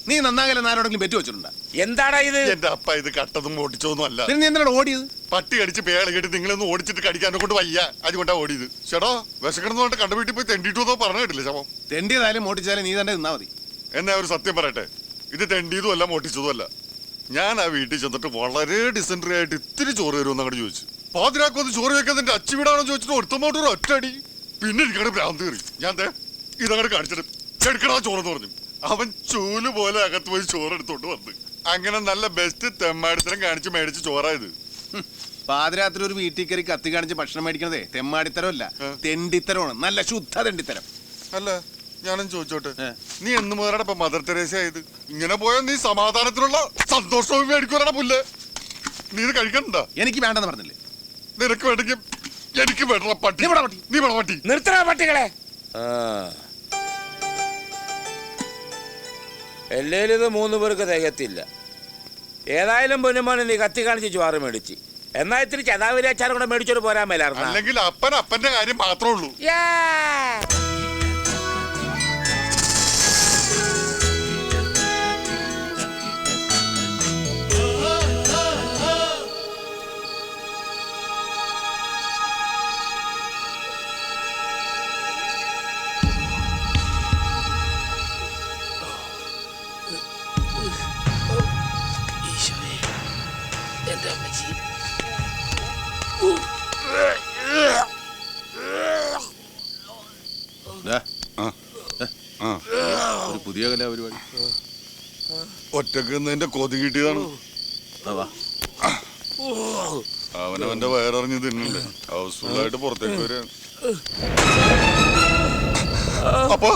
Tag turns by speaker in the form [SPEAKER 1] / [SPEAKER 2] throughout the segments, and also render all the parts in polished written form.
[SPEAKER 1] നീ നന്നാകലെന്ന് ആരോടെങ്കിലും പെറ്റു വെച്ചിട്ടുണ്ടോ?
[SPEAKER 2] എന്താടാ ഇത്?
[SPEAKER 3] എന്റെ അപ്പ ഇത് കട്ടതും ഓടിച്ചൊന്നും അല്ല.
[SPEAKER 1] പിന്നെ നീ എന്തിനാണ് ഓടിയത്?
[SPEAKER 3] പട്ടി കടിച്ച് പേള കേട്ട് നിങ്ങളൊന്ന് ഓടിച്ചിട്ട് കടിക്കാനെ കൊണ്ട് വയ്യ, അതുകൊണ്ടാ ഓടിയത്. ചേട്ടാ വിശക്കണമെന്ന് കണ്ട വീട്ടിൽ പോയി തെണ്ടിട്ടു പറഞ്ഞു കേട്ടില്ല ശവം.
[SPEAKER 1] തെണ്ടിയതായാലും മോട്ടിച്ചാലും നീ തന്നെ നിന്നാ മതി.
[SPEAKER 3] എന്നാ ഒരു സത്യം പറയട്ടെ, ഇത് തെണ്ടിയതും അല്ല മോട്ടിച്ചതും അല്ല. ഞാൻ ആ വീട്ടിൽ ചെന്നിട്ട് വളരെ ഡിസെൻട്രി ആയിട്ട് ഇത്തിരി ചോറ് തരുമെന്ന് അങ്ങോട്ട് ചോദിച്ചു. പാതിരാക്കൊന്ന് ചോറ് വെക്കാൻ എന്റെ അച്ഛൻ വീടാണോ ചോദിച്ചിട്ട് ഒരുത്തമോട്ട് ഒരു ഒറ്റടി. പിന്നെ എനിക്കവിടെ ഭ്രാന്ത് കയറി. ഞാൻ ഇതങ്ങോട്ട് കാണിച്ചിട്ട് എടുക്കടാ ചോറെന്ന് പറഞ്ഞു. അവൻ ചൂല് പോലെ അകത്ത് പോയി ചോറ് എടുത്തോണ്ട് വന്ന്. അങ്ങനെ നല്ല ബെസ്റ്റ് തെമ്മാടിത്തരം കാണിച്ച് മേടിച്ച് ചോറായത്.
[SPEAKER 1] പാതിരാത്രി ഒരു വീട്ടിൽ കയറി കത്തി കാണിച്ച് ഭക്ഷണം മേടിക്കണതേ തെമ്മാടിത്തരമല്ല, തെണ്ടിത്തരമാണ്. നല്ല ശുദ്ധ തെണ്ടിത്തരം.
[SPEAKER 3] അല്ല ഞാനും ചോദിച്ചോട്ടെ, നീ എന്ന് മുതലാണ് ഇപ്പൊ മദർ തെരേസ ആയത്? ഇങ്ങനെ പോയാൽ നീ സമാധാനത്തിലുള്ള സന്തോഷവും മേടിക്കൂടാ പുല്ല്. നീ ഇത് കഴിക്കണ്ട.
[SPEAKER 1] എനിക്ക് വേണ്ടെന്ന് പറഞ്ഞില്ലേ?
[SPEAKER 3] നിനക്ക് വേണ്ടെങ്കിൽ എനിക്ക് വേണ്ട പട്ടി. നീ വേണ പട്ടി.
[SPEAKER 2] നിർത്തണ പട്ടികളെ. എല്ലേലും ഇത് 3 പേർക്ക് തികത്തില്ല. ഏതായാലും പൊന്നുമോനെ നീ കത്തി കാണിച്ച് ചോറ് മേടിച്ച്, എന്നാ ഇത്തിരി ചതാവിരി അച്ചാറും കൂടെ മേടിച്ചോട് പോരാൻ മേലായിരുന്നു.
[SPEAKER 3] അല്ലെങ്കിൽ അപ്പന്റെ കാര്യം മാത്രമേ ഉള്ളൂ.
[SPEAKER 1] ഒരു പുതിയ കലാപരിപാടി.
[SPEAKER 3] ഒറ്റക്ക് നിന്റെ കൊതി കിട്ടിയതാണ്. അവനവന്റെ വയറിഞ്ഞ് തിന്നണ്ടേ, ഹൗസ്ഫുള്ളായിട്ട് പുറത്തേക്ക് വരിക. അപ്പൊ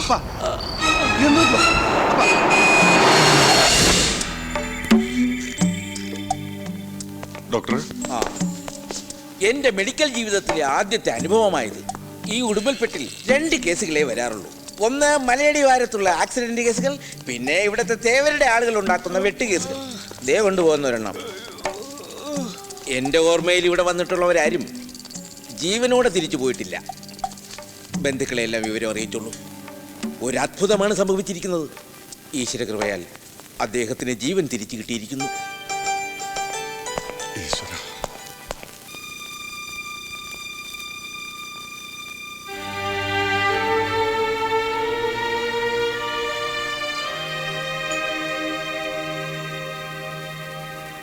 [SPEAKER 3] ഡോക്ടർ,
[SPEAKER 2] എന്റെ മെഡിക്കൽ ജീവിതത്തിലെ ആദ്യത്തെ അനുഭവമായത്. ഈ ഉടുമ്പൽപ്പെട്ടിൽ 2 കേസുകളെ വരാറുള്ളൂ. ഒന്ന് മലയടി വാരത്തുള്ള ആക്സിഡന്റ് കേസുകൾ, പിന്നെ ഇവിടുത്തെ തേവരുടെ ആളുകൾ ഉണ്ടാക്കുന്ന വെട്ട് കേസുകൾ. ദേ കൊണ്ടുപോകുന്ന ഒരെണ്ണം. എൻ്റെ ഓർമ്മയിൽ ഇവിടെ വന്നിട്ടുള്ളവരാരും ജീവനോടെ തിരിച്ചു പോയിട്ടില്ല. ബന്ധുക്കളെല്ലാം വിവരം അറിയിച്ചുള്ളൂ. ഒരു അത്ഭുതമാണ് സംഭവിച്ചിരിക്കുന്നത്. ഈശ്വരകൃപയാൽ അദ്ദേഹത്തിന് ജീവൻ തിരിച്ചു കിട്ടിയിരിക്കുന്നു.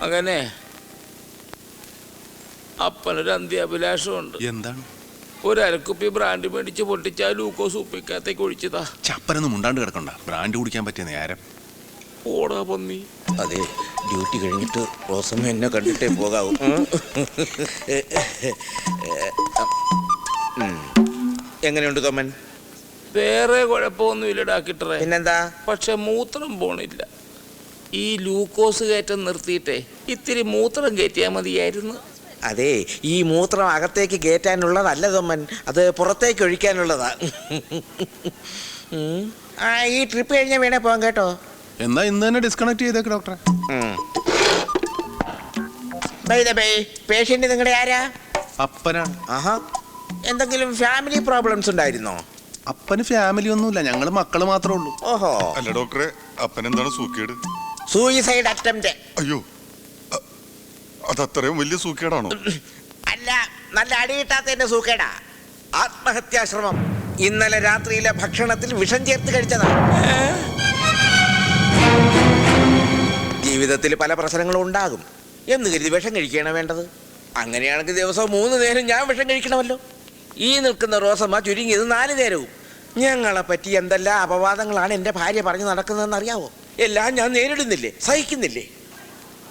[SPEAKER 2] അങ്ങനെ അപ്പനൊരു അന്ത്യാഭിലാഷമുണ്ട്.
[SPEAKER 1] എന്താണ്?
[SPEAKER 2] ഒരു അരക്കുപ്പി ബ്രാൻഡ് മേടിച്ച് പൊട്ടിച്ചാൽ ലൂക്കോസ് ഉപ്പിക്കകത്തേക്ക് ഒഴിച്ചതാ.
[SPEAKER 1] ചപ്പനൊന്നും മുണ്ടാണ്ട് കിടക്കണ്ട. ബ്രാൻഡ് കുടിക്കാൻ പറ്റിയ നേരം.
[SPEAKER 2] ഓടാ പന്നി. അതെ, ഡ്യൂട്ടി കഴിഞ്ഞിട്ട് റോസമ്മ എന്നെ കണ്ടിട്ടേ പോകാവൂ. എങ്ങനെയുണ്ട് തോമൻ? വേറെ കുഴപ്പമൊന്നുമില്ല ഡാക്ടറെ. പിന്നെന്താ? പക്ഷെ മൂത്രം പോണില്ല. ഈ ലൂക്കോസ് കയറ്റം നിർത്തിയിട്ടേ ഇത്തിരി മൂത്രം കയറ്റിയാൽ മതിയായിരുന്നു. അതെ, ഈ മൂത്രം അകത്തേക്ക് കയറ്റാനുള്ളതല്ല തോമൻ, അത് പുറത്തേക്ക് ഒഴിക്കാനുള്ളതാ. ഈ ട്രിപ്പ് കഴിഞ്ഞാൽ വേണേ പോകാം കേട്ടോ.
[SPEAKER 1] എന്നാ ഇന്ന് തന്നെ ഡിസ്കണക്ട് ചെയ്തേക്ക് ഡോക്ടറെ.
[SPEAKER 2] പേഷ്യന്റ് നിങ്ങളുടെ ആരാ?
[SPEAKER 1] അപ്പനാണ്.
[SPEAKER 2] ആഹാ, എന്തെങ്കിലും ഫാമിലി പ്രോബ്ലംസ് ഉണ്ടായിരുന്നോ?
[SPEAKER 1] അപ്പന് ഫാമിലി ഒന്നുമില്ല, ഞങ്ങള് മക്കള് മാത്രമേ ഉള്ളൂ.
[SPEAKER 2] ഓഹോ.
[SPEAKER 3] അല്ല ഡോക്ടറെ, അപ്പനെന്താണ് സൂക്കേട്?
[SPEAKER 2] Suicide attempt.
[SPEAKER 3] അയ്യോ, അതത്രയും വലിയ സൂക്കേടാണോ?
[SPEAKER 2] അല്ല, നല്ല അടിയിട്ടാത്തതിന്റെ സൂക്കേടാ. ആത്മഹത്യാശ്രമം. ഇന്നലെ രാത്രിയിലെ ഭക്ഷണത്തിൽ വിഷം ചേർത്ത് കഴിച്ചതാ. ജീവിതത്തിൽ പല പ്രശ്നങ്ങളും ഉണ്ടാകും എന്ന് കരുതി വിഷം കഴിക്കുകയാണ് വേണ്ടത്. അങ്ങനെയാണെങ്കിൽ ദിവസവും 3 നേരം ഞാൻ വിഷം കഴിക്കണമല്ലോ. ഈ നിൽക്കുന്ന റോസമ്മ ചുരുങ്ങിയത് 4 നേരവും. ഞങ്ങളെ പറ്റി എന്തെല്ലാം അപവാദങ്ങളാണ് എൻ്റെ ഭാര്യ പറഞ്ഞു നടക്കുന്നതെന്ന് അറിയാവോ? എല്ലാം ഞാൻ നേരിടുന്നില്ലേ, സഹിക്കുന്നില്ലേ?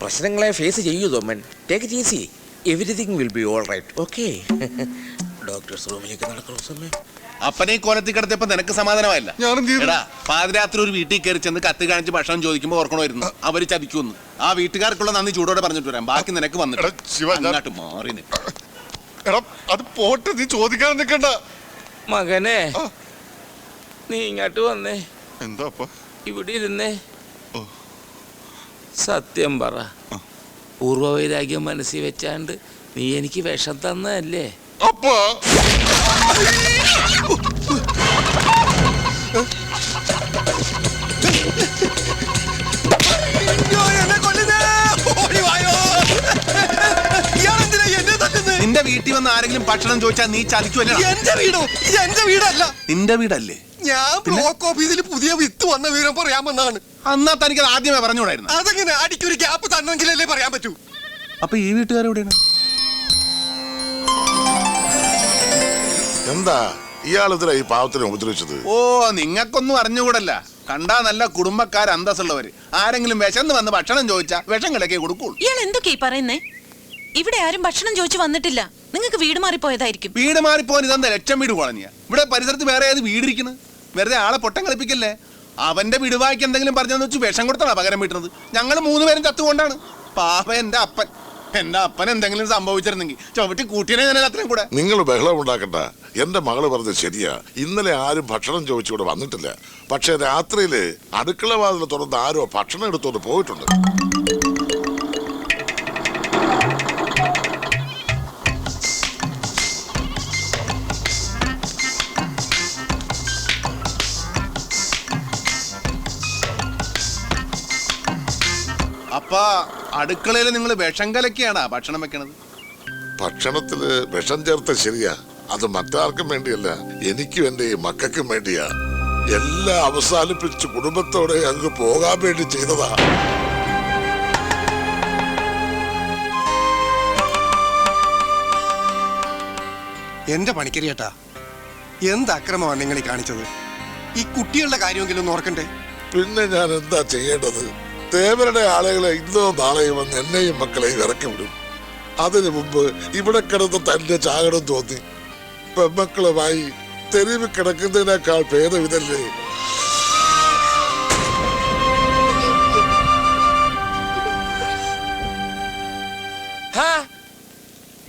[SPEAKER 2] പ്രശ്നങ്ങളെ ഫേസ് ചെയ്യൂ Thoman. Take it easy. Everything will be all right. Okay. Doctor's റൂമിലേക്ക് നടക്കുന്ന സമയം
[SPEAKER 1] അപ്പനെ കോലത്തിൽ കിടത്തിയപ്പോ നിനക്ക് സമാധാനമായില്ല? എടാ, പാതിരാത്രി ഒരു വീട്ടിൽ കയറി ചെന്ന് കത്തി കാണിച്ച് ഭക്ഷണം ചോദിക്കുമ്പോ ഓർക്കണമായിരുന്നു അവര് ചതിക്കുമെന്ന്. ആ വീട്ടുകാർക്കുള്ള നന്ദി ചൂടോടെ പറഞ്ഞിട്ട് വരാം. ബാക്കി നിനക്ക് വന്നിട്ട് മാറി
[SPEAKER 3] അത് പോട്ട്, നീ ചോദിക്കാൻ നിൽക്കണ്ട.
[SPEAKER 2] മകനെ, നീ ഇങ്ങോട്ട് വന്നേ.
[SPEAKER 3] എന്താ
[SPEAKER 2] ഇവിടെ ഇരുന്നേ. സത്യം പറ, പൂർവ്വവൈരാഗ്യം മനസ്സിൽ വെച്ചാണ്ട് നീ എനിക്ക് വിഷം തന്നല്ലേ?
[SPEAKER 1] വന്ന് ആരെങ്കിലും ഭക്ഷണം ചോദിച്ചാൽ നീ ചലിക്കുമല്ലോ.
[SPEAKER 4] എന്റെ വീടോ? ഇത് എന്റെ വീടല്ല.
[SPEAKER 1] നിന്റെ വീടല്ലേ?
[SPEAKER 4] ഞാൻ ബ്ലോക്ക് ഓഫീസിൽ പുതിയ വിത്ത് വന്ന വിവരം പറയാമെന്നാണ്.
[SPEAKER 1] അന്നാ തനിക്ക് ആദ്യമേ പറഞ്ഞുകൂടായിരുന്നു.
[SPEAKER 4] അതെങ്ങനെ അടിക്കൊരു ഗ്യാപ്പ് തന്നെങ്കിലല്ലേ പറയാൻ പറ്റൂ.
[SPEAKER 1] അപ്പൊ ഈ വീട്ടുകാരെവിടെയാണ്?
[SPEAKER 5] എന്താ ഇയാളിതിലാ ഈ പാവത്തിനെ ഉപദ്രവിച്ചത്?
[SPEAKER 1] ഓ, നിങ്ങൾക്കൊന്നും അറിഞ്ഞുകൂടല്ല. കണ്ടാ നല്ല കുടുംബക്കാർ അന്തസ്സുള്ളവര്. ആരെങ്കിലും വിശന്ന് വന്ന് ഭക്ഷണം ചോദിച്ചാ വിഷം കിടക്കേ കൊടുക്കുള്ളൂ.
[SPEAKER 6] ഇയാൾ എന്തൊക്കെയാ പറയുന്നേ? ഇവിടെ ആരും ഭക്ഷണം ചോദിച്ചു വന്നിട്ടില്ല. നിങ്ങൾക്ക് വീട് മാറിപ്പോയതായിരിക്കും.
[SPEAKER 1] വീട് മാറിപ്പോൻ ഇതെന്താ ലക്ഷം വീട് കോളനിയാ? ഇവിടെ പരിസരത്ത് വേറെ ഏത് വീടിരിക്കുന്നത്? വെറുതെ ആളെ പൊട്ടം കളിപ്പിക്കല്ലേ. അവന്റെ വീടുവായിക്ക് എന്തെങ്കിലും പറഞ്ഞെന്ന് വെച്ച് വിഷം കൊടുത്താണ് പകരം വീട്ടുന്നത്. ഞങ്ങൾ 3 പേരും ചത്തുകൊണ്ടാണ്. പാപ എന്റെ അപ്പൻ എന്തെങ്കിലും സംഭവിച്ചിരുന്നെങ്കിൽ ചവിട്ടി കൂട്ടിനെ ഞാൻ അത്രയും കൂടെ.
[SPEAKER 5] നിങ്ങൾ ബഹളം ഉണ്ടാക്കണ്ട. എന്റെ മകള് പറഞ്ഞത് ശരിയാ. ഇന്നലെ ആരും ഭക്ഷണം ചോദിച്ചുകൂടെ വന്നിട്ടില്ല. പക്ഷെ രാത്രിയില് അടുക്കള വാതിൽ തുറന്ന് ആരോ ഭക്ഷണം എടുത്തോണ്ട് പോയിട്ടുണ്ട്.
[SPEAKER 1] അപ്പ അടുക്കളയിൽ നിങ്ങൾ വിഷം കലക്കിയാണാ ഭക്ഷണം വെക്കണത്?
[SPEAKER 5] ഭക്ഷണത്തില് വിഷം ചേർത്ത ശരിയാ. അത് മറ്റാർക്കും വേണ്ടിയല്ല, എനിക്കും എന്റെ മക്കൾക്കും വേണ്ടിയാ. എല്ലാം അവസാനിപ്പിച്ച് കുടുംബത്തോടെ അങ്ങ് പോകാൻ വേണ്ടി ചെയ്തതാ.
[SPEAKER 4] എന്റെ പണിക്കരി ചേട്ടാ, എന്ത് അക്രമമാണ് നിങ്ങൾ ഈ കാണിച്ചത്? ഈ കുട്ടികളുടെ കാര്യമെങ്കിലും ഒന്ന് ഓർക്കണ്ടേ?
[SPEAKER 5] പിന്നെ ഞാൻ എന്താ ചെയ്യേണ്ടത്? തേവരുടെ ആളുകളെ ഇന്നോ നാളെയും വന്ന് എന്നെയും മക്കളെയും ഇറക്കി വിടും. അതിനു മുമ്പ് ഇവിടെ കിടന്ന് തന്നെ ചാകണം തോന്നി. പെമ്മക്കളുമായി തെരുവ് കിടക്കുന്നതിനേക്കാൾ ഭേദം ഇതല്ലേ?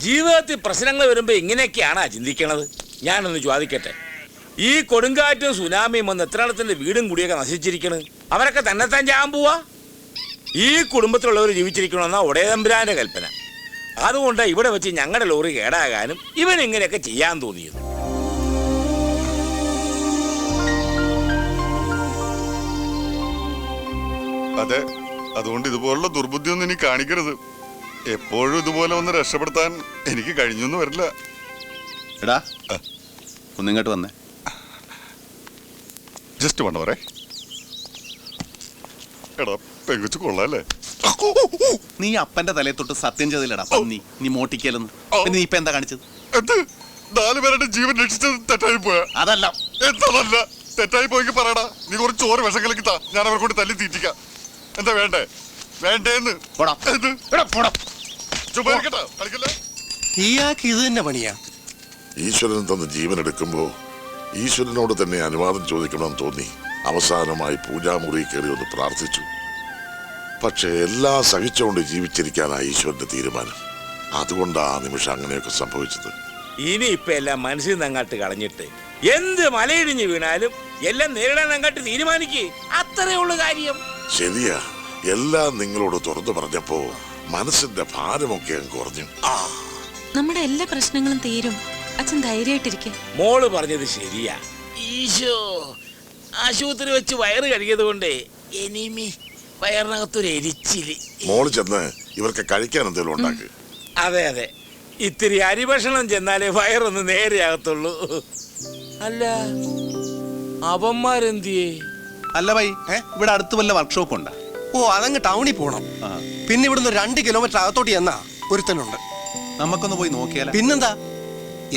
[SPEAKER 2] ജീവിതത്തിൽ പ്രശ്നങ്ങൾ വരുമ്പോ ഇങ്ങനെയൊക്കെയാണാ ചിന്തിക്കണത്? ഞാനൊന്ന് ചോദിക്കട്ടെ, ഈ കൊടുങ്കാറ്റും സുനാമിയും വന്ന് എത്രത്തിന്റെ വീടും കുടിയൊക്കെ നശിച്ചിരിക്കണ്? അവരൊക്കെ തന്നെത്താൻ ചെയ്യാൻ പോവാ? ഈ കുടുംബത്തിലുള്ളവർ ജീവിച്ചിരിക്കണമെന്നാ ഒടയതമ്പുരാന്റെ കൽപ്പന. അതുകൊണ്ട് ഇവിടെ വെച്ച് ഞങ്ങളുടെ ലോറി കേടാകാനും ഇവൻ ഇങ്ങനെയൊക്കെ ചെയ്യാൻ തോന്നിയത്.
[SPEAKER 3] അതെ, അതുകൊണ്ട് ഇതുപോലുള്ള ദുർബുദ്ധിയൊന്നും ഇനി കാണിക്കരുത്. എപ്പോഴും ഇതുപോലെ ഒന്ന് രക്ഷപ്പെടുത്താൻ എനിക്ക് കഴിഞ്ഞൊന്നും വരില്ല.
[SPEAKER 1] എടാ, ഒന്നിങ്ങോട്ട് വന്നേ.
[SPEAKER 3] ജസ്റ്റ് വേണ്ട പറേ. എടാ, പെങ്കുച്ചു കൊള്ളാല്ലേ?
[SPEAKER 1] നീ അപ്പന്റെ തലയെ തൊട്ട് സത്യം ചെയ്തില്ലടാ പന്നി. നീ മോട്ടിക്കലെന്ന്. പിന്നെ നീ ഇപ്പൊ എന്താ കാണിച്ചത്?
[SPEAKER 3] എന്ത്? 4 പേരുടെ ജീവൻ രക്ഷിച്ചത് തെറ്റായി പോയാ?
[SPEAKER 1] അതല്ല.
[SPEAKER 3] എന്തല്ല തെറ്റായി പോയെങ്കിൽ പറയടാ. നീ കുറച്ച് ചോറ് വിഷം കലക്കി താ, ഞാൻ അവരെ കൊണ്ട് തല്ലി തീറ്റിക്കാം. എന്താ വേണ്ടേ? വേണ്ടേന്ന്.
[SPEAKER 4] ഇയാൾക്ക് ഇത് തന്നെ പണിയാ.
[SPEAKER 5] ഈശ്വരൻ തന്ന ജീവൻ എടുക്കുമ്പോ ഈശ്വരനോട് തന്നെ അനുവാദം ചോദിക്കണമെന്ന് തോന്നി. അവസാനമായി പൂജാമുറി കയറി ഒന്ന് പ്രാർത്ഥിച്ചു. പക്ഷെ എല്ലാം സഹിച്ചുകൊണ്ട് ജീവിച്ചിരിക്കാനാണ് ഈശ്വരന്റെ തീരുമാനം. അതുകൊണ്ട് ആ നിമിഷം അങ്ങനെയൊക്കെ സംഭവിച്ചത്.
[SPEAKER 2] ഇനി ഇപ്പൊ എല്ലാം മനസ്സിൽ നിന്ന് അങ്ങോട്ട് കളഞ്ഞിട്ട് എന്ത് മലയിടിഞ്ഞ് വീണാലും എല്ലാം നേരിടാൻ അങ്ങോട്ട് തീരുമാനിക്കേ. അത്രേ ഉള്ളു കാര്യം.
[SPEAKER 5] ശരിയാ, എല്ലാം നിങ്ങളോട് തുറന്നു പറഞ്ഞപ്പോ മനസ്സിന്റെ ഭാരമൊക്കെ അങ്ങ് കുറഞ്ഞു.
[SPEAKER 6] നമ്മുടെ എല്ലാ പ്രശ്നങ്ങളും തീരും. അച്ഛൻ ധൈര്യമായിട്ടിരിക്കെ.
[SPEAKER 2] മോള് പറഞ്ഞത് ശരിയാ. ഈശോ, ആശുപത്രി വെച്ച് വയറ് കഴുകിയത് കൊണ്ട് എനിമി വയറിനകത്തൊരു എരിച്ചില്.
[SPEAKER 5] മോള് ചെന്ന് ഇവർക്ക് കഴിക്കാൻ എന്തെങ്കിലും ഉണ്ടാക്ക്.
[SPEAKER 2] അതെ അതെ, ഇത്തിരി അരിഭക്ഷണം ചെന്നാലേ വയറൊന്ന് നേരെയാകത്തുള്ളൂ. അല്ല, അവന്മാരെന്തിയേ?
[SPEAKER 1] അല്ല ഭൈ, ഇവിടെ അടുത്ത് വല്ല വർക്ക്ഷോപ്പ് ഉണ്ടാ?
[SPEAKER 4] ഓ, അതങ്ങ് ടൗണിൽ പോണം. പിന്നെ ഇവിടുന്ന് 2 കിലോമീറ്റർ അകത്തോട്ട് ചെന്നാ ഒരുത്തനുണ്ട്.
[SPEAKER 1] നമുക്കൊന്ന് പോയി നോക്കിയാലോ?
[SPEAKER 4] പിന്നെന്താ,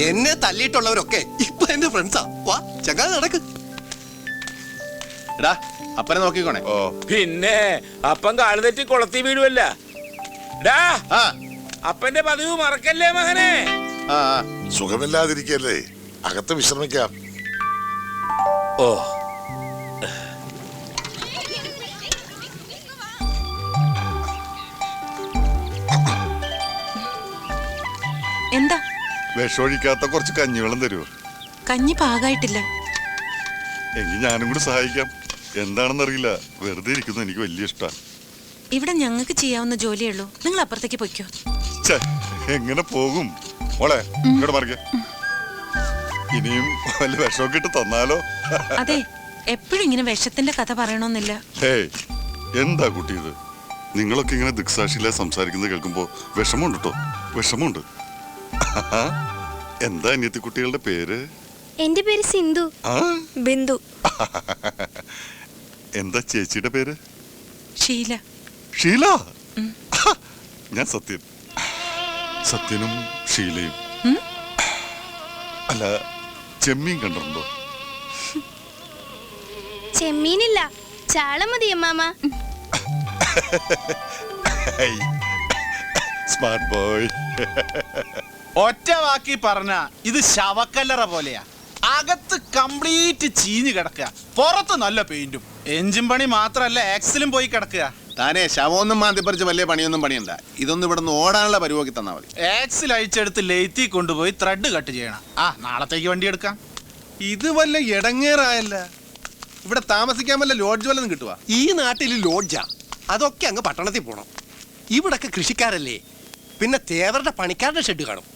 [SPEAKER 4] എന്നെ തല്ലിയിട്ടുള്ളവരൊക്കെ ഇപ്പൊ എന്റെ ഫ്രണ്ട്സാ. വാ ചങ്ങാ, നടക്ക്.
[SPEAKER 1] എടാ, അപ്പനെ നോക്കിക്കോണേ.
[SPEAKER 2] പിന്നെ അപ്പം കാല് തെറ്റി കൊളത്തി വീഴുവല്ല. അപ്പന്റെ പതിവ് മറക്കല്ലേ മകനെ.
[SPEAKER 5] സുഖമില്ലാതിരിക്കല്ലേ, അകത്ത് വിശ്രമിക്കാം.
[SPEAKER 2] ഓ,
[SPEAKER 6] എന്താ?
[SPEAKER 3] വിഷമൊഴിക്കാത്ത കുറച്ച് കഞ്ഞിവെള്ളം തരുമോ?
[SPEAKER 6] കഞ്ഞി പാകായിട്ടില്ല.
[SPEAKER 3] എങ്കിൽ ഞാനും കൂടി സഹായിക്കാം. എന്താണെന്നറിയില്ല, വെറുതെ ഇരിക്കുന്നു എനിക്ക് വലിയ ഇഷ്ടമാണ്.
[SPEAKER 6] ഇവിടെ ഞങ്ങൾക്ക് ചെയ്യാവുന്ന ജോലിയേ ഉള്ളൂ. നിങ്ങൾ അപ്പുറത്തേക്ക് പൊയ്ക്കോ.
[SPEAKER 3] എങ്ങനെ പോകും മോളെ? ഇങ്ങോട്ട് മറിക്ക. ഇനിയും വല്ല വിഷമൊക്കെ ഇട്ട് തന്നാലോ?
[SPEAKER 6] അതെ, എപ്പോഴും ഇങ്ങനെ വിഷത്തിന്റെ കഥ പറയണമെന്നില്ല.
[SPEAKER 3] എന്താ കുട്ടി ഇത്? നിങ്ങളൊക്കെ ഇങ്ങനെ ദിക്സാക്ഷിയിലെ സംസാരിക്കുന്നത് കേൾക്കുമ്പോ വിഷമമുണ്ട് കേട്ടോ, വിഷമമുണ്ട്. എന്താ അനിയത്തി കുട്ടികളുടെ പേര്?
[SPEAKER 7] എന്റെ പേര് സിന്ധു.
[SPEAKER 3] ആ
[SPEAKER 7] ബിന്ദു.
[SPEAKER 3] എന്താ ചേച്ചിയുടെ പേര്?
[SPEAKER 6] ഷീല.
[SPEAKER 3] ഷീല. ഞാൻ സത്യൻ. സത്യനും ഷീലയും. അല്ല, ചെമ്മീൻ കണ്ടിട്ടുണ്ടോ?
[SPEAKER 7] ചെമ്മീനില്ല, ചാള മതി അമ്മാമ.
[SPEAKER 3] Smart boy.
[SPEAKER 8] ഒറ്റ വാക്കി പറഞ്ഞ ഇത് ശവക്കല്ലറ പോലെയാ. അകത്ത് കംപ്ലീറ്റ് ചീഞ്ഞു കിടക്കുക, പുറത്ത് നല്ല പെയിന്റും. എഞ്ചിൻ പണി മാത്രല്ല, ആക്സിലും പോയി കിടക്കുക.
[SPEAKER 1] താനേ ശവമൊന്നും മാന്തിപ്പറിച്ച് വലിയ പണിയൊന്നും പണിയണ്ട. ഇതൊന്നും ഇവിടെ നിന്ന് ഓടാനുള്ള പരിപാടി തന്നാ മതി.
[SPEAKER 8] ആക്സിൽ അയച്ചെടുത്ത് ലെയ്ത്തി കൊണ്ടുപോയി ത്രെഡ് കട്ട് ചെയ്യണം. നാളത്തേക്ക് വണ്ടി എടുക്കാം.
[SPEAKER 1] ഇത് വല്ല ഇടങ്ങേറായല്ല. ഇവിടെ താമസിക്കാൻ വല്ല ലോഡ്ജ് വല്ലതും കിട്ടുവാ?
[SPEAKER 4] ഈ നാട്ടിൽ ലോഡ്ജാ, അതൊക്കെ അങ്ങ് പട്ടണത്തിൽ പോണം. ഇവിടൊക്കെ കൃഷിക്കാരല്ലേ, പിന്നെ തേവരുടെ പണിക്കാരുടെ ഷെഡ് കാണും.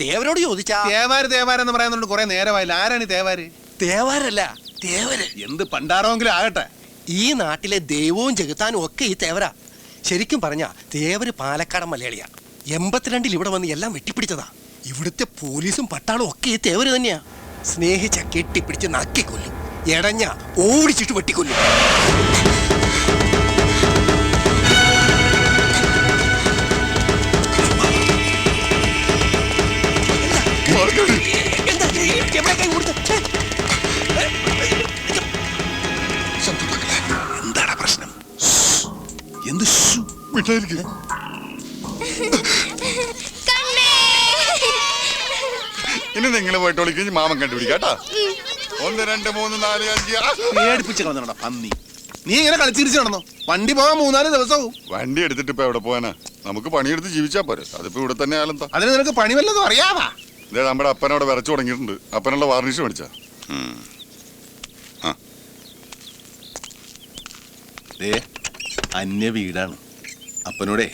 [SPEAKER 4] തേവരോട് ചോദിച്ചാ
[SPEAKER 1] തേവാരെന്ന് പറയുന്നുണ്ട് കുറെ നേരമായില്ല. ആരാണ് ഈ തേവാര്?
[SPEAKER 4] തേവാരല്ല, തേവര്.
[SPEAKER 1] എന്ത് പണ്ടാറോങ്കിലും ആകട്ടെ.
[SPEAKER 4] ഈ നാട്ടിലെ ദൈവവും ജഗത്താനും ഒക്കെ ഈ തേവരാ. ശരിക്കും പറഞ്ഞാ തേവര് പാലക്കാടൻ മലയാളിയാ. 82 ഇവിടെ വന്ന് എല്ലാം വെട്ടിപ്പിടിച്ചതാ. ഇവിടുത്തെ പോലീസും പട്ടാളും ഒക്കെ ഈ തേവര് തന്നെയാ. സ്നേഹിച്ച കെട്ടിപ്പിടിച്ച് നക്കിക്കൊല്ലും, എടഞ്ഞ ഓടിച്ചിട്ട് വെട്ടിക്കൊല്ലും.
[SPEAKER 1] എന്താണ് പ്രശ്നം? എന്ത്
[SPEAKER 3] വീട്ടിലായിരിക്കും. ഇനി നിങ്ങൾ പോയിട്ട് വിളിക്കും, മാമൻ കണ്ടുപിടിക്കാട്ടാ. 1 2 3 4 5
[SPEAKER 1] പേടിപ്പിച്ച് കളഞ്ഞോടാ പന്നി. നീ ഇങ്ങനെ കളിച്ചിരിച്ചു നടന്നോ? വണ്ടി പോകാൻ 3-4 ദിവസവും.
[SPEAKER 3] വണ്ടി എടുത്തിട്ട് ഇപ്പൊ എവിടെ പോവാനാ? നമുക്ക് പണിയെടുത്ത് ജീവിച്ചാ പോരെ. അതിപ്പോ ഇവിടെ തന്നെ ആയാലെന്താ?
[SPEAKER 1] അതിന് നിനക്ക് പണി വല്ലതും അറിയാവാ?
[SPEAKER 3] ഇതേ നമ്മുടെ അപ്പനവിടെ വിറച്ചു തുടങ്ങിയിട്ടുണ്ട്. അപ്പനുള്ള വാർണിഷ് മേടിച്ചാ.
[SPEAKER 1] അന്യ വീടാണ്. അപ്പനോടെ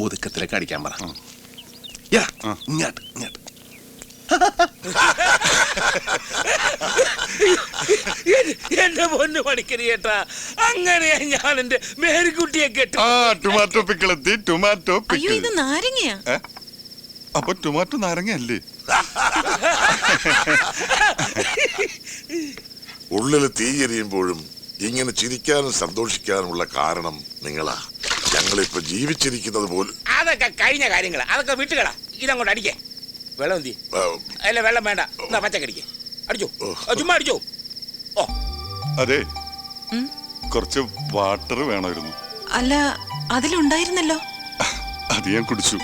[SPEAKER 1] ഒതുക്കത്തിലേക്ക് അടിക്കാൻ പറ. ഇങ്ങോട്ട് ഇങ്ങോട്ട്.
[SPEAKER 2] എന്റെ പൊന്നു പണിക്കരി ചേട്ടാ, അങ്ങനെയാ ഞാൻ എന്റെ മേരിക്കുട്ടിയെ കേട്ടു.
[SPEAKER 3] ടൊമാറ്റോ പിക്കിൾ എത്തി. ടൊമാറ്റോ
[SPEAKER 6] അയ്യോ, ഇത് നാരങ്ങയാ.
[SPEAKER 3] അപ്പൊ ടൊമാറ്റോ നാരങ്ങ അല്ലേ?
[SPEAKER 5] ഉള്ളിൽ തീയെരിയുമ്പോഴും ഇങ്ങനെ ചിരിക്കാനും സന്തോഷിക്കാനുമുള്ള കാരണം നിങ്ങളാ. ഞങ്ങളിപ്പോ ജീവിച്ചിരിക്കുന്നത് പോലും.
[SPEAKER 2] അതൊക്കെ കഴിഞ്ഞ കാര്യങ്ങളാ, അതൊക്കെ വിട്ടുകളാ. ഇതങ്ങോട്ട് അടിക്കേ. വെള്ളം എന്തി? അല്ല, വെള്ളം വേണ്ട, എന്നാ പച്ചക്കടിക്കേ. അടിച്ചോ, ചുമ്മാ അടിച്ചോ. ഓ
[SPEAKER 3] അതെ, കുറച്ച് വാട്ടർ വേണമായിരുന്നു.
[SPEAKER 6] അല്ല, അതിലുണ്ടായിരുന്നല്ലോ.
[SPEAKER 3] അത് ഞാൻ കുടിച്ചു.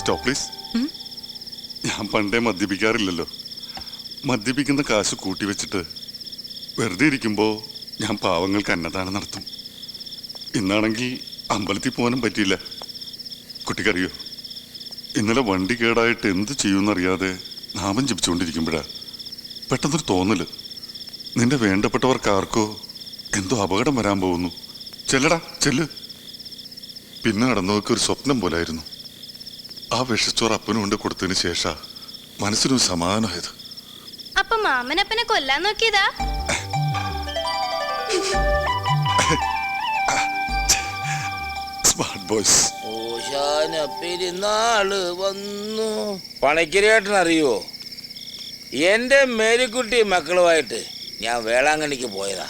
[SPEAKER 3] Stop please. ഞാൻ പണ്ടേ മദ്യപിക്കാറില്ലല്ലോ. മദ്യപിക്കുന്ന കാശ് കൂട്ടി വെച്ചിട്ട് വെറുതെ ഇരിക്കുമ്പോ ഞാൻ പാവങ്ങൾക്ക് അന്നദാനം നടത്തും. ഇന്നാണെങ്കിൽ അമ്പലത്തിൽ പോകാനും പറ്റിയില്ല. കുട്ടിക്കറിയോ, ഇന്നലെ വണ്ടി കേടായിട്ട് എന്ത് ചെയ്യുമെന്നറിയാതെ നാമം ജപിച്ചുകൊണ്ടിരിക്കുമ്പോഴാ പെട്ടെന്നൊരു തോന്നല്. നിന്റെ വേണ്ടപ്പെട്ടവർക്ക് ആർക്കോ എന്തോ അപകടം വരാൻ പോകുന്നു. ചെല്ലടാ ചെല്ല്. പിന്നെ നടന്നവർക്ക് ഒരു സ്വപ്നം പോലായിരുന്നു. ആ വിഷച്ചോറ് അപ്പനും കൊണ്ട് കൊടുത്തതിന് ശേഷം മനസ്സിനൊരു സമാധാനമായത്.
[SPEAKER 7] അപ്പൊ മാമനപ്പനെ കൊല്ലാൻ നോക്കിയതാ?
[SPEAKER 3] Smart boys.
[SPEAKER 2] പെരുന്നാള് വന്നു. പണിക്കരേട്ടൻ അറിയോ, എന്റെ മേരിക്കുട്ടി മക്കളുമായിട്ട് ഞാൻ വേളാങ്കണ്ണിക്ക് പോയതാ.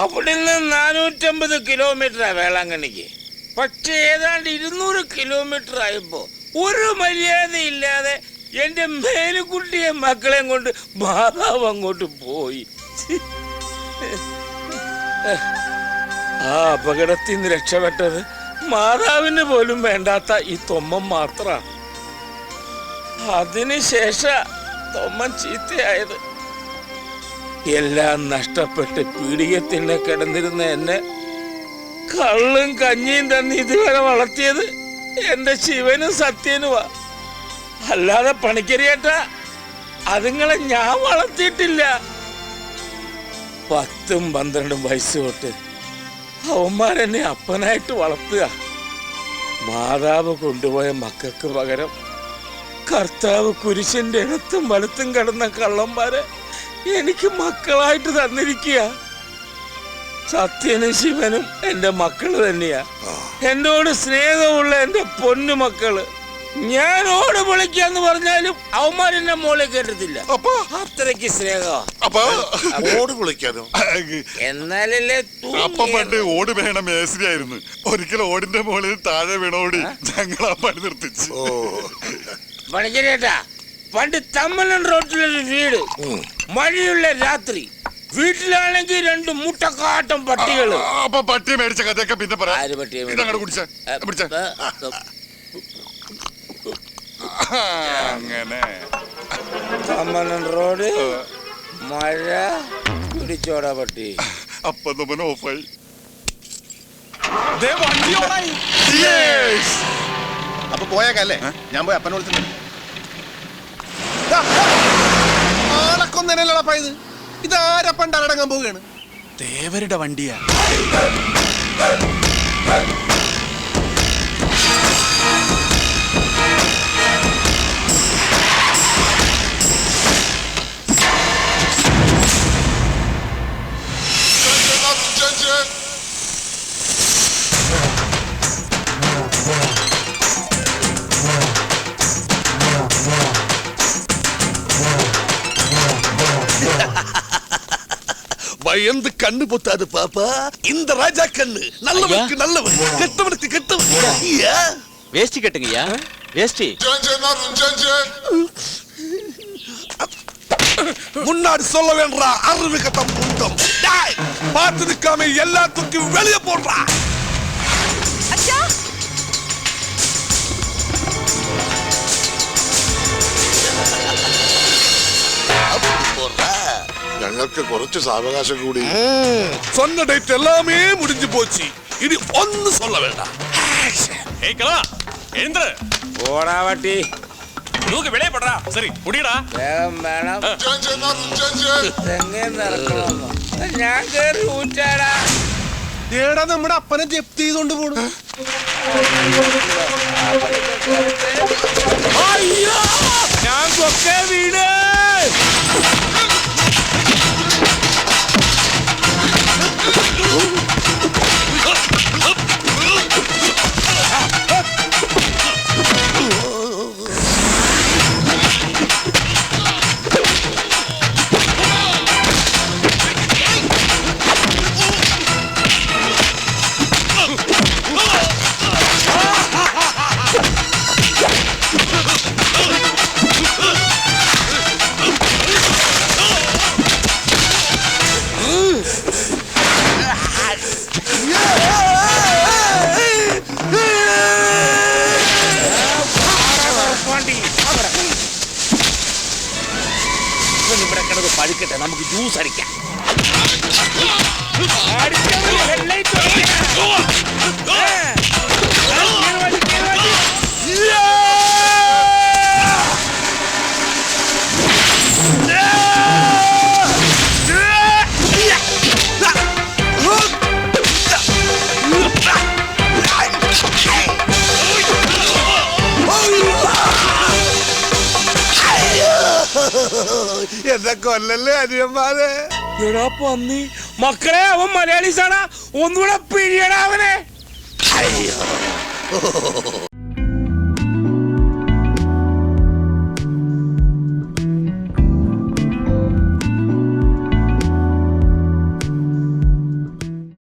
[SPEAKER 2] അവിടെ നിന്ന് 450 കിലോമീറ്ററാ വേളാങ്കണ്ണിക്ക്. പക്ഷെ ഏതാണ്ട് 200 കിലോമീറ്റർ ആയപ്പോ ഒരു മര്യാദയില്ലാതെ എന്റെ മേരിക്കുട്ടിയെ മക്കളെയും കൊണ്ട് മാതാവ് അങ്ങോട്ട് പോയി. ആ അപകടത്തിൽ നിന്ന് രക്ഷപ്പെട്ടത് മാതാവിന് പോലും വേണ്ടാത്ത ഈ തൊമ്മൻ മാത്രമാണ്. അതിനുശേഷം തൊമ്മൻ ചീത്തയായത്. എല്ലാം നഷ്ടപ്പെട്ട് പീഡികത്തിന് കിടന്നിരുന്ന എന്നെ കള്ളും കഞ്ഞിയും തന്നെ ഇതുവരെ വളർത്തിയത് എന്റെ ശിവനും സത്യനുമാ. അല്ലാതെ പണിക്കരിയേട്ടാ, അതുങ്ങളെ ഞാൻ വളർത്തിയിട്ടില്ല. 10ഉം 12ഉം വയസ്സ് തൊട്ട് അവന്മാരെന്നെ അപ്പനായിട്ട് വളർത്തുക. മാതാവ് കൊണ്ടുപോയ മക്കൾക്ക് പകരം കർത്താവ് കുരിശന്റെ ഇടത്തും വലത്തും കിടന്ന കള്ളന്മാരെ എനിക്ക് മക്കളായിട്ട് തന്നിരിക്കുക. സത്യനും ശിവനും എന്റെ മക്കള് തന്നെയാ. എന്നോട് സ്നേഹമുള്ള എന്റെ പൊന്നു മക്കള്. ഞാൻ ഓട് പൊളിക്കാന്ന് പറഞ്ഞാലും അവന്മാരെന്നെ മോളെ കേട്ടത്തില്ല.
[SPEAKER 3] അപ്പൊ
[SPEAKER 2] അത്രയ്ക്ക് സ്നേഹം.
[SPEAKER 3] അപ്പൊ
[SPEAKER 5] ഓട് പൊളിക്കാനോ?
[SPEAKER 2] എന്നാലല്ലേ
[SPEAKER 3] അപ്പൊ പണ്ട് ഓട് വേണ മേസ്രിയായിരുന്നു. ഒരിക്കലും ഓടിന്റെ മുകളിൽ താഴെ വീണോടി ഞങ്ങൾ ആ പണി നിർത്തിച്ചു.
[SPEAKER 2] പണിക്കരേട്ടാ, പണ്ട് തമ്മലൻ റോട്ടിലൊരു വീട്, മഴയുള്ള രാത്രി, വീട്ടിലാണെങ്കിൽ 2 മുട്ടക്കാട്ടം പട്ടികള്.
[SPEAKER 3] അപ്പൊ പട്ടിയെ മേടിച്ച കഥയൊക്കെ പിന്നെ പറയാം.
[SPEAKER 2] ആര് പട്ടിയെ
[SPEAKER 3] ഇതങ്ങോട്ട് കുടിച്ച അങ്ങനെ
[SPEAKER 2] തമ്മലൻ റോഡ്, മഴ, പിടിച്ചോടാ പട്ടി.
[SPEAKER 3] അപ്പൊ നമ്മൾ ഓഫായി.
[SPEAKER 8] ദേ വണ്ടി ഓണായി.
[SPEAKER 1] അപ്പൊ പോയേക്കല്ലേ? ഞാൻ പോയി അപ്പനെ വിളിച്ചിട്ടുണ്ട്. ആളക്കൊന്നല്ലപ്പാ ഇത്. ഇതാരപ്പണ്ട് അടങ്ങാൻ പോവുകയാണ്.
[SPEAKER 8] ദേവരുടെ വണ്ടിയാ.
[SPEAKER 9] பயந்து கண்ணு பொத்தாது பாப்பா. இந்த ராஜா கண்ணு நல்லவனுக்கு நல்லவன், கெட்டவனுக்கு கெட்டவன்.
[SPEAKER 10] வேஷ்டி கட்டுங்கய்யா, வேஷ்டி.
[SPEAKER 9] முன்னாடி சொல்ல வேண்டா அறிவு கட்டம் குந்தம். பார்த்து நிற்காம எல்லாத்துக்கும் வெளியே போடுறா.
[SPEAKER 5] ഞങ്ങൾക്ക് കുറച്ച് സാവകാശം കൂടി.
[SPEAKER 9] சொன்ன டேட் எல்லாமே முடிஞ்சு போச்சு. இனி ஒன்னு சொல்ல வேண்டாம்.
[SPEAKER 2] ഓടാ പട്ടി.
[SPEAKER 10] வெளியப்படுறா. சரி முடியடா.
[SPEAKER 2] വേഗം വേണം. തെങ്ങേ നടക്കണമെന്നോ? ഞാൻ കേറി ഊറ്റാടാ.
[SPEAKER 1] ഏടാ നമ്മുടെ അപ്പനെ ജപ്തി ചെയ്തോണ്ട് പോണു.
[SPEAKER 2] അയ്യോ, ഞാൻ കൊക്കേ വീട്. ഇവിടെ കിടന്ന് പഴുക്കട്ടെ, നമുക്ക് ജ്യൂസ് അടിക്കാം.
[SPEAKER 9] എന്നെ കൊല്ലല്ലേ അനിയന്മാരെ.
[SPEAKER 2] എടാ പന്നി മക്കളെ, അവൻ മലയാളീസാണ്. ഒന്നുകൂടെ പിഴിയടാ അവനെ.